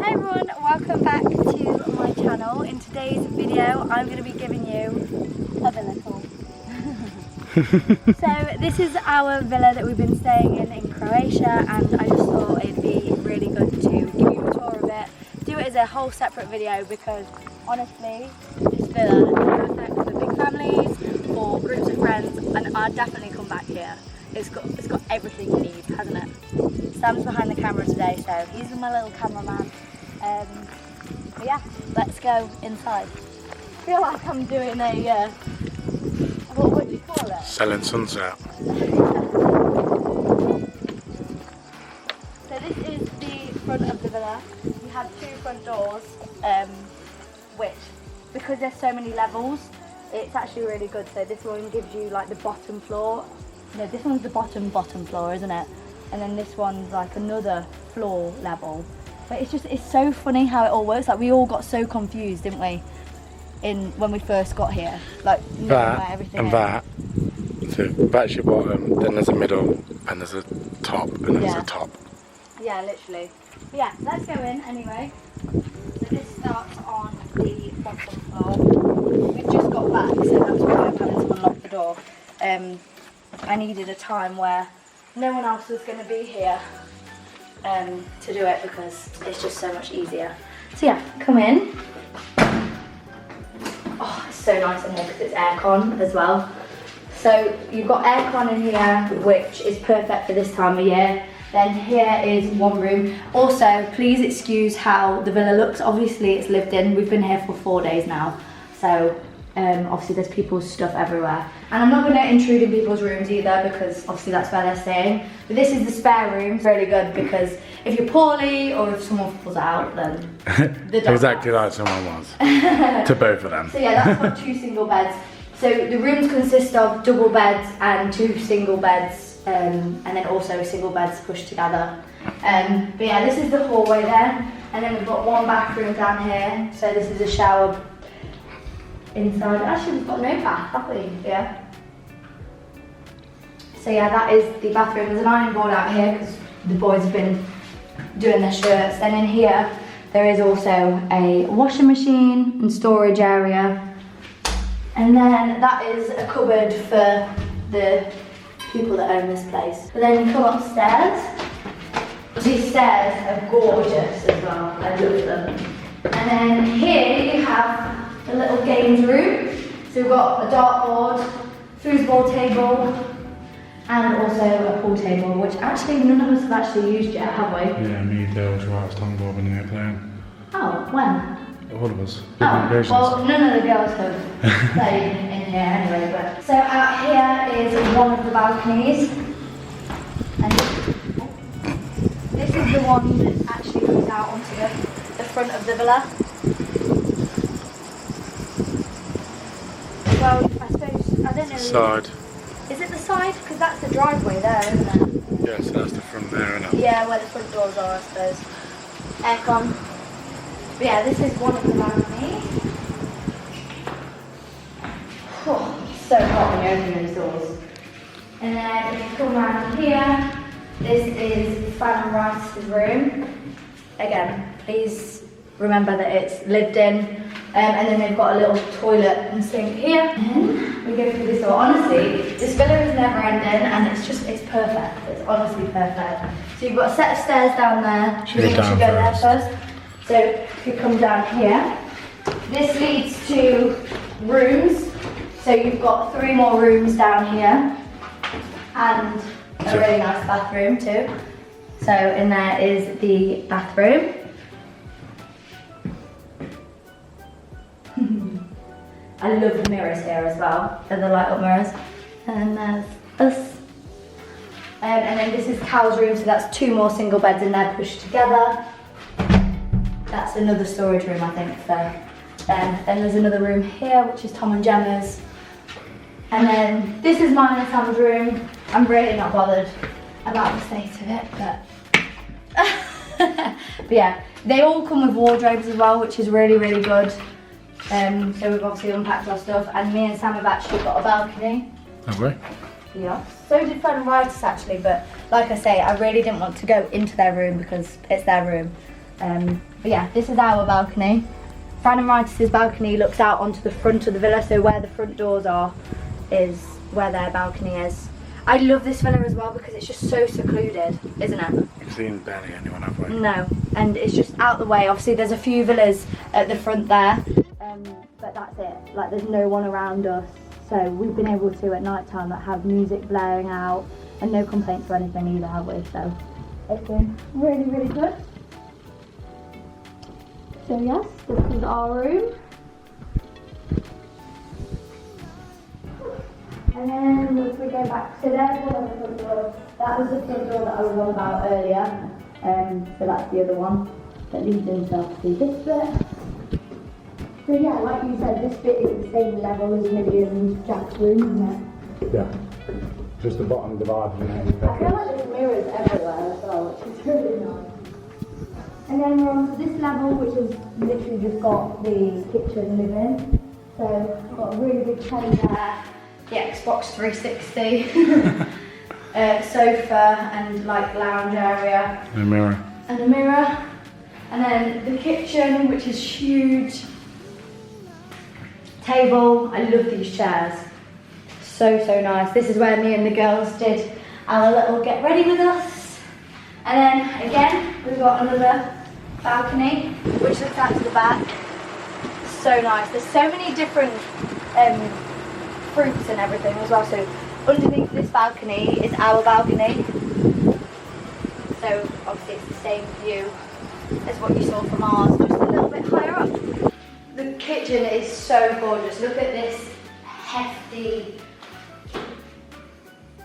Hi everyone, welcome back to my channel. In today's video I'm going to be giving you a villa tour. So this is our villa that we've been staying in Croatia, and I just thought it'd be really good to give you a tour of it. Do it as a whole separate video because honestly this villa is perfect for big families or groups of friends, and I'd definitely come back here. It's got everything you need, hasn't it? Sam's behind the camera today, so he's my little cameraman. But yeah, let's go inside. I feel like I'm doing a, what would you call it? Selling sunset. So this is the front of the villa. We have two front doors, which, because there's so many levels, it's actually really good. So this one gives you like the bottom floor. No, this one's the bottom floor, isn't it? And then this one's like another floor level. But it's so funny how it all works. Like we all got so confused, didn't we? When we first got here, like that everything and is. that. So that's your bottom, then there's a middle, and there's a top, and there's a top. Yeah, literally. But yeah, let's go in anyway. So this starts on the bottom floor. We've just got back, so that's why I'm having to unlock the door. I needed a time where no one else was going to be here to do it because it's just so much easier. So yeah, come in. Oh, it's so nice in here because it's aircon as well. So you've got aircon in here, which is perfect for this time of year. Then here is one room. Also, please excuse how the villa looks. Obviously it's lived in. We've been here for 4 days now. So obviously there's people's stuff everywhere. And I'm not going to intrude in people's rooms either because obviously that's where they're staying. But this is the spare room. It's really good because if you're poorly or if someone falls out, then the dog Exactly like someone was. To both of them. So yeah, that's got 2 single beds. So the rooms consist of double beds and 2 single beds, and then also single beds pushed together. But yeah, this is the hallway there. And then we've got one bathroom down here. So this is a shower inside. Actually, we've got no bath, have we? Yeah. So yeah, that is the bathroom. There's an ironing board out here because the boys have been doing their shirts. Then in here, there is also a washing machine and storage area. And then that is a cupboard for the people that own this place. But then you come upstairs. These stairs are gorgeous as well. I love them. And then here you have a little games room. So we've got a dartboard, foosball table, and also a pool table, which actually none of us have actually used yet, have we? Yeah, me, Dale, Schwartz, Tom, Bob, and here playing. Oh, when? All of us. Oh, well, none of the girls have played in here anyway. But so out here is one of the balconies, and this is the one that actually goes out onto the front of the villa. Well, I suppose, I don't know. Side. Is it the side? Because that's the driveway there, isn't it? Yeah, so that's the front there, isn't it? Yeah, where the front doors are, I suppose. Aircon. But yeah, this is one of the balconies. Oh, it's so hot when you open those doors. And then if you come around here, this is Fan and Rice's room. Again, please remember that it's lived in. And then they've got a little toilet and sink here. And we go through this door. Honestly, this villa is never ending and it's perfect. It's honestly perfect. So you've got a set of stairs down there. Should we go there first? So if you come down here, this leads to rooms. So you've got 3 more rooms down here. And a really nice bathroom too. So in there is the bathroom. I love the mirrors here as well. They're the light up mirrors. And there's us. And then this is Cal's room, so that's 2 more single beds in there pushed together. That's another storage room, I think, for them. Then there's another room here, which is Tom and Gemma's. And then this is mine and Sam's room. I'm really not bothered about the state of it, but yeah, they all come with wardrobes as well, which is really, really good. So we've obviously unpacked our stuff, and me and Sam have actually got a balcony. Have we? Yeah. So did Fan Rice actually, but like I say, I really didn't want to go into their room because it's their room. But yeah, this is our balcony. Fran and Rightis's balcony looks out onto the front of the villa, so where the front doors are is where their balcony is. I love this villa as well because it's just so secluded, isn't it? You've seen barely anyone, have we? No, and it's just out the way. Obviously there's a few villas at the front there, but that's it. Like, there's no one around us. So we've been able to, at night time, like, have music blaring out and no complaints or anything either, have we? So it's been really, really good. So yes, this is our room. And then if we go back, so there's one of the front doors. That was the front door that I was on about earlier. So that's the other one that leads into obviously this bit. So yeah, like you said, this bit is the same level as Millie and Jack's room, isn't it? Yeah. Just the bottom divided in I feel like there's mirrors everywhere as well, which is really nice. And then we're on to this level, which has literally just got the kitchen and living. So we've got a really big telly there, the Xbox 360, sofa and like lounge area. And a mirror. And a mirror. And then the kitchen, which is huge. Table. I love these chairs. So nice. This is where me and the girls did our little get ready with us. And then again, we've got another balcony, which looks out to the back. So nice. There's so many different fruits and everything as well. So underneath this balcony is our balcony. So obviously it's the same view as what you saw from ours, just a little bit higher up. The kitchen is so gorgeous. Look at this hefty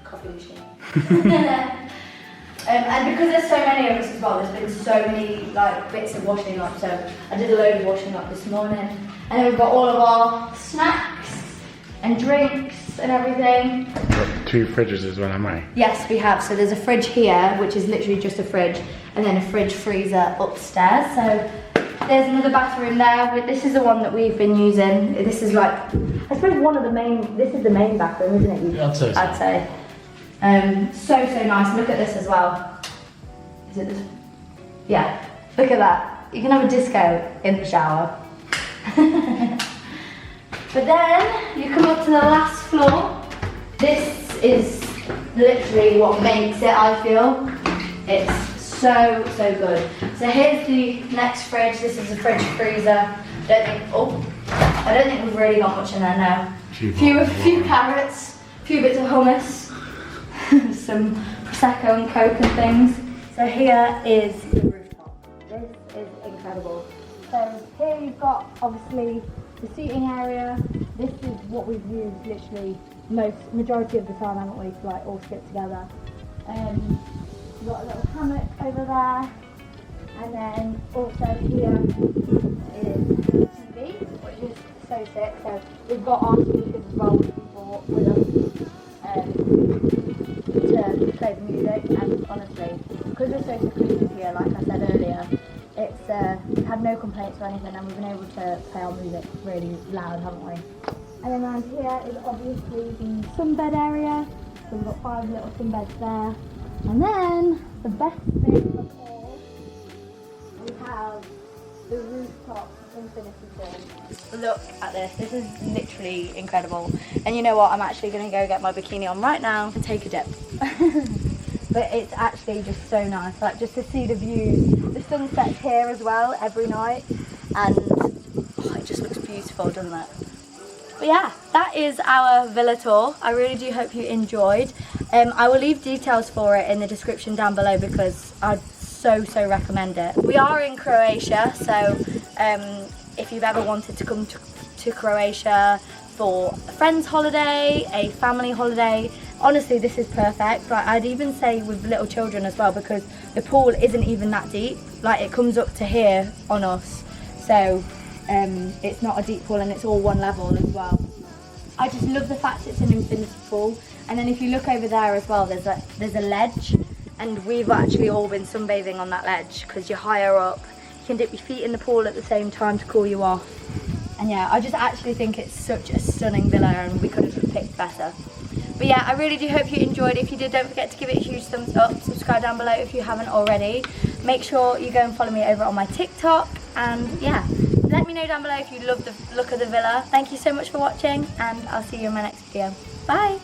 coffee machine. And because there's so many of us as well, there's been so many like bits of washing up. So I did a load of washing up this morning. And then we've got all of our snacks and drinks and everything. Got 2 fridges as well, am I? Yes, we have. So there's a fridge here, which is literally just a fridge, and then a fridge freezer upstairs. So there's another bathroom there. This is the one that we've been using. This is like, I suppose one of the main, this is the main bathroom, isn't it? I'd say so. I'd say. So nice. Look at this as well. Is it this? Yeah, look at that. You can have a disco in the shower. But then you come up to the last floor. This is literally what makes it, I feel. It's so good. So here's the next fridge. This is a fridge freezer. I don't think we've really got much in there now. A few carrots, a few bits of hummus, some prosecco and coke and things. So here is the rooftop. This is incredible. So here you've got obviously the seating area. This is what we've used literally majority of the time, haven't we, to like all sit together. We've got a little hammock over there, and then also here is the TV, which is so sick. So we've got our speakers as well, which we brought with us to play the music. And honestly, because we're so secluded here, like I said earlier, it's we've had no complaints or anything, and we've been able to play our music really loud, haven't we? And then around here is obviously the sunbed area. So we've got 5 little sunbeds there. And then the best thing of all, we have the rooftop infinity pool. Look at this. This is literally incredible. And you know what? I'm actually going to go get my bikini on right now and take a dip. But it's actually just so nice, like just to see the views. The sun sets here as well every night, and it just looks beautiful, doesn't it? But yeah, that is our villa tour. I really do hope you enjoyed. I will leave details for it in the description down below because I'd so recommend it. We are in Croatia, so if you've ever wanted to come to Croatia for a friend's holiday, a family holiday, honestly this is perfect. Like, I'd even say with little children as well, because the pool isn't even that deep. Like, it comes up to here on us, so it's not a deep pool and it's all one level as well. I just love the fact it's an infinity pool. And then if you look over there as well, there's a ledge, and we've actually all been sunbathing on that ledge because you're higher up. You can dip your feet in the pool at the same time to cool you off. And yeah, I just actually think it's such a stunning villa, and we couldn't have picked better. But yeah, I really do hope you enjoyed. If you did, don't forget to give it a huge thumbs up. Subscribe down below if you haven't already. Make sure you go and follow me over on my TikTok, and yeah, let me know down below if you love the look of the villa. Thank you so much for watching, and I'll see you in my next video. Bye!